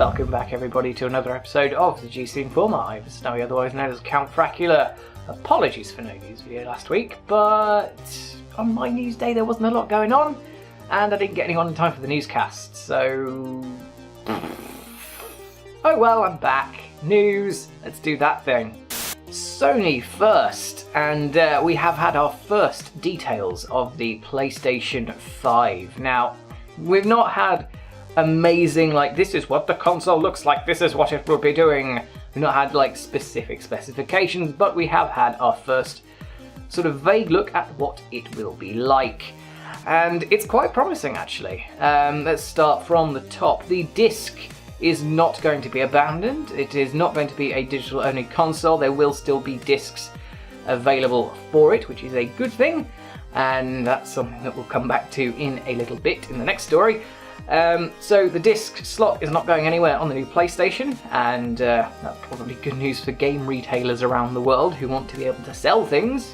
Welcome back everybody to another episode of the GC Informer. I'm Snowy, otherwise known as Count Fracula. Apologies for no news video last week, but on my news day there wasn't a lot going on, and I didn't get anyone in time for the newscast, so... Oh well, I'm back. News, let's do that thing. Sony first, and we have had our first details of the PlayStation 5. Now, we've not had amazing, like, this is what the console looks like, this is what it will be doing. We've not had, like, specific specifications, but we have had our first sort of vague look at what it will be like. And it's quite promising, actually. Let's start from the top. The disc is not going to be abandoned. It is not going to be a digital-only console. There will still be discs available for it, which is a good thing. And that's something that we'll come back to in a little bit in the next story. So the disc slot is not going anywhere on the new PlayStation, and that's probably good news for game retailers around the world who want to be able to sell things.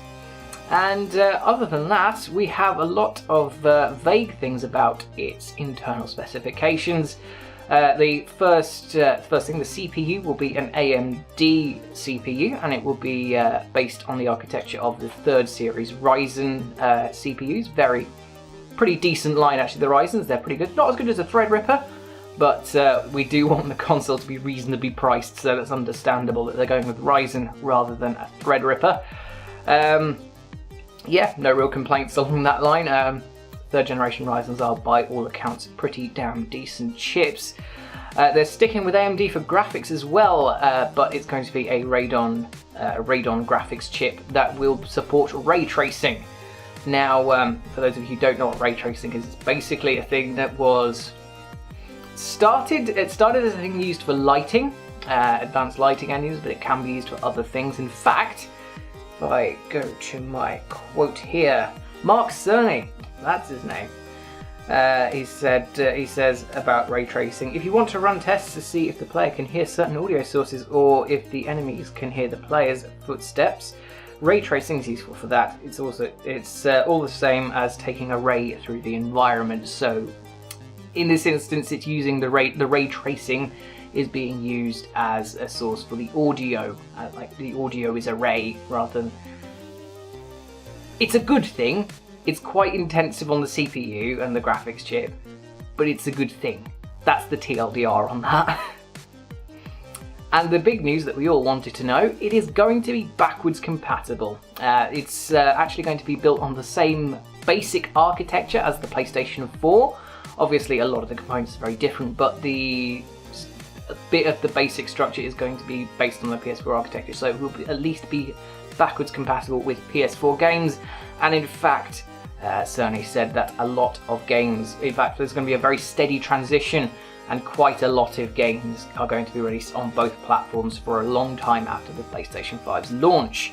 And other than that, we have a lot of vague things about its internal specifications. The first thing, the CPU will be an AMD CPU, and it will be based on the architecture of the 3rd series Ryzen CPUs. Pretty decent line, actually. The Ryzens, they're pretty good. Not as good as a Threadripper, but we do want the console to be reasonably priced, so it's understandable that they're going with Ryzen rather than a Threadripper. Yeah, no real complaints along that line. 3rd generation Ryzens are, by all accounts, pretty damn decent chips. They're sticking with AMD for graphics as well, but it's going to be a Radeon graphics chip that will support ray tracing. Now, for those of you who don't know what ray tracing is, it's basically a thing that was started as a thing used for lighting, advanced lighting engines, but it can be used for other things. In fact, if I go to my quote here, Mark Cerny, that's his name. He says about ray tracing, if you want to run tests to see if the player can hear certain audio sources or if the enemies can hear the player's footsteps, ray tracing is useful for that. It's all the same as taking a ray through the environment. So in this instance, it's using the ray tracing is being used as a source for the audio. Like the audio is a ray rather than. It's a good thing. It's quite intensive on the CPU and the graphics chip, but it's a good thing. That's the TLDR on that. And the big news that we all wanted to know, it is going to be backwards compatible. It's actually going to be built on the same basic architecture as the PlayStation 4. Obviously a lot of the components are very different, but a bit of the basic structure is going to be based on the PS4 architecture, so it will at least be backwards compatible with PS4 games. And in fact, Cerny said that a lot of games, in fact there's going to be a very steady transition, and quite a lot of games are going to be released on both platforms for a long time after the PlayStation 5's launch.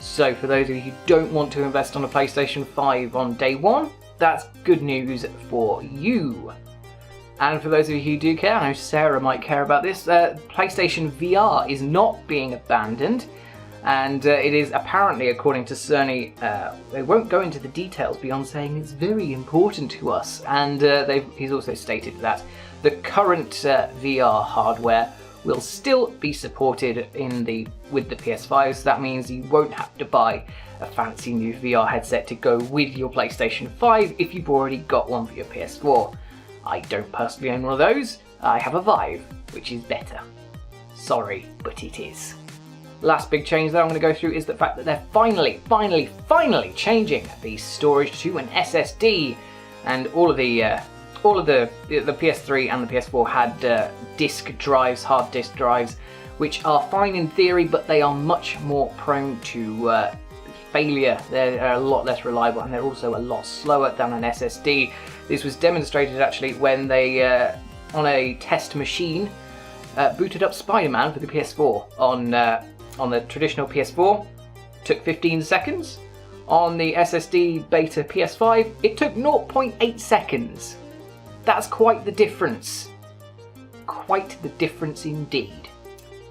So for those of you who don't want to invest on a PlayStation 5 on day one, that's good news for you. And for those of you who do care, I know Sarah might care about this, PlayStation VR is not being abandoned. And it is apparently, according to Cerny, they won't go into the details beyond saying it's very important to us. And he's also stated that the current VR hardware will still be supported with the PS5, so that means you won't have to buy a fancy new VR headset to go with your PlayStation 5 if you've already got one for your PS4. I don't personally own one of those. I have a Vive, which is better. Sorry, but it is. Last big change that I'm going to go through is the fact that they're finally changing the storage to an SSD, and all of the PS3 and the PS4 had disk drives, hard disk drives, which are fine in theory, but they are much more prone to failure. They're a lot less reliable, and they're also a lot slower than an SSD. This was demonstrated actually when they, on a test machine, booted up Spider-Man for the PS4 on the traditional PS4, took 15 seconds. On the SSD beta PS5, it took 0.8 seconds. That's quite the difference. Quite the difference indeed.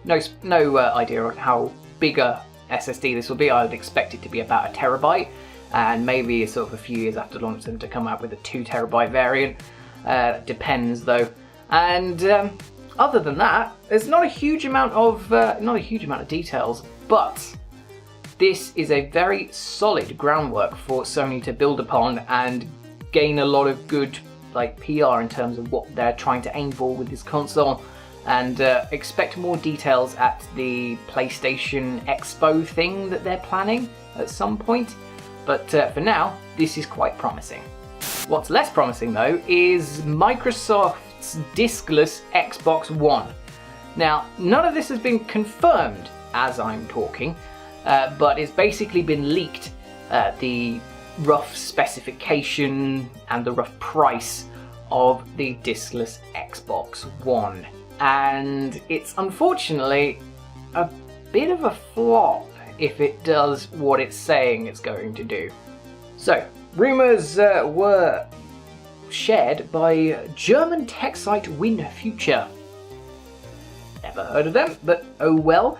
No idea on how big a SSD this will be. I would expect it to be about 1 terabyte, and maybe sort of a few years after launch them to come out with a 2 terabyte variant. Depends though. And other than that, there's not a huge amount of details, but this is a very solid groundwork for Sony to build upon and gain a lot of good PR in terms of what they're trying to aim for with this console. And expect more details at the PlayStation Expo thing that they're planning at some point. But for now, this is quite promising. What's less promising though is Microsoft's Discless Xbox One. Now, none of this has been confirmed as I'm talking, but it's basically been leaked, the rough specification and the rough price of the Discless Xbox One. And it's unfortunately a bit of a flop if it does what it's saying it's going to do. So, rumours were shared by German tech site WinFuture. Never heard of them, but oh well.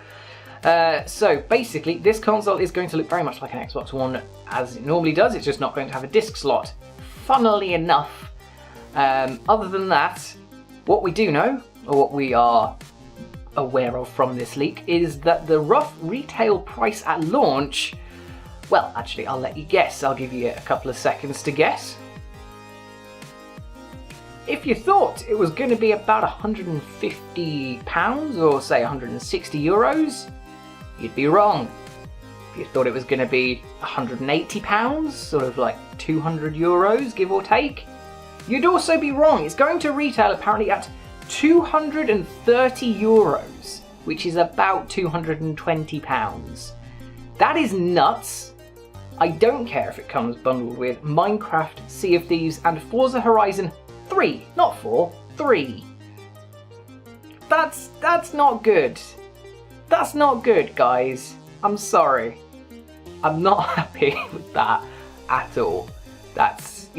So basically, this console is going to look very much like an Xbox One as it normally does, it's just not going to have a disc slot. Funnily enough, other than that, what we do know, or what we are aware of from this leak, is that the rough retail price at launch, well, actually, I'll let you guess. I'll give you a couple of seconds to guess. If you thought it was going to be about £150 or say €160, you'd be wrong. If you thought it was going to be £180, sort of like €200, give or take, you'd also be wrong. It's going to retail apparently at €230, which is about £220. That is nuts. I don't care if it comes bundled with Minecraft, Sea of Thieves, and Forza Horizon 3, not 4, 3. That's not good. That's not good, guys. I'm sorry. I'm not happy with that at all. That's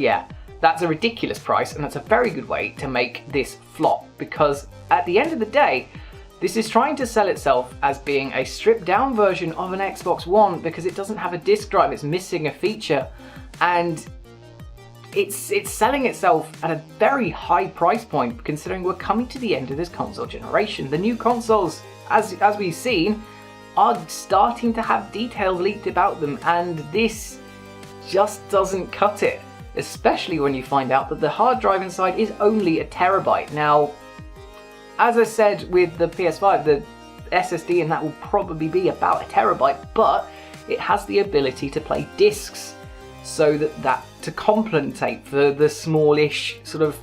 a ridiculous price, and that's a very good way to make this flop, because at the end of the day, this is trying to sell itself as being a stripped down version of an Xbox One because it doesn't have a disc drive, it's missing a feature, and it's selling itself at a very high price point considering we're coming to the end of this console generation. The new consoles, as we've seen, are starting to have details leaked about them, and this just doesn't cut it. Especially when you find out that the hard drive inside is only 1 terabyte. Now, as I said with the PS5, the SSD in that will probably be about 1 terabyte, but it has the ability to play discs, so that to compensate for the smallish sort of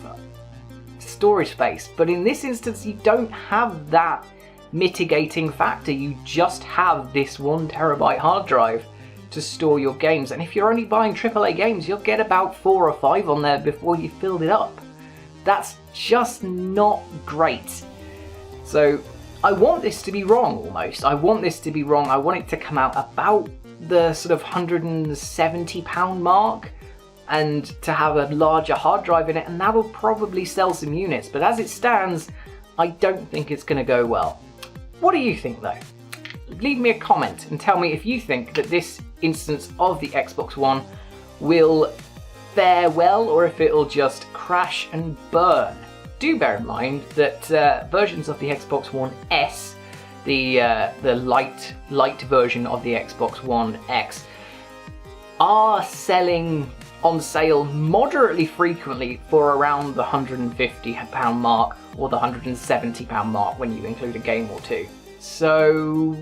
storage space. But in this instance, you don't have that mitigating factor. You just have this 1 terabyte hard drive to store your games, and if you're only buying AAA games, you'll get about 4 or 5 on there before you filled it up. That's just not great. So I want this to be wrong almost. I want this to be wrong. I want it to come out about the sort of £170 mark and to have a larger hard drive in it, and that'll probably sell some units, but as it stands, I don't think it's going to go well. What do you think though? Leave me a comment and tell me if you think that this instance of the Xbox One will fare well or if it'll just crash and burn. Do bear in mind that versions of the Xbox One S, the light version of the Xbox One X, are selling on sale moderately frequently for around the £150 mark or the £170 mark when you include a game or two. So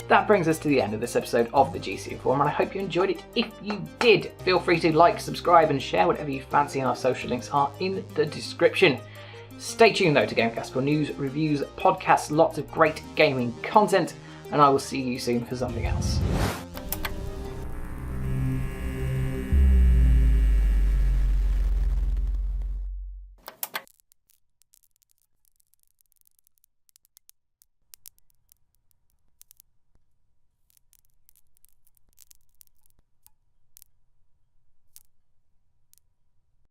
that brings us to the end of this episode of the GC Forum, and I hope you enjoyed it. If you did, feel free to like, subscribe, and share whatever you fancy, and our social links are in the description. Stay tuned though to GameCast for news, reviews, podcasts, lots of great gaming content, and I will see you soon for something else.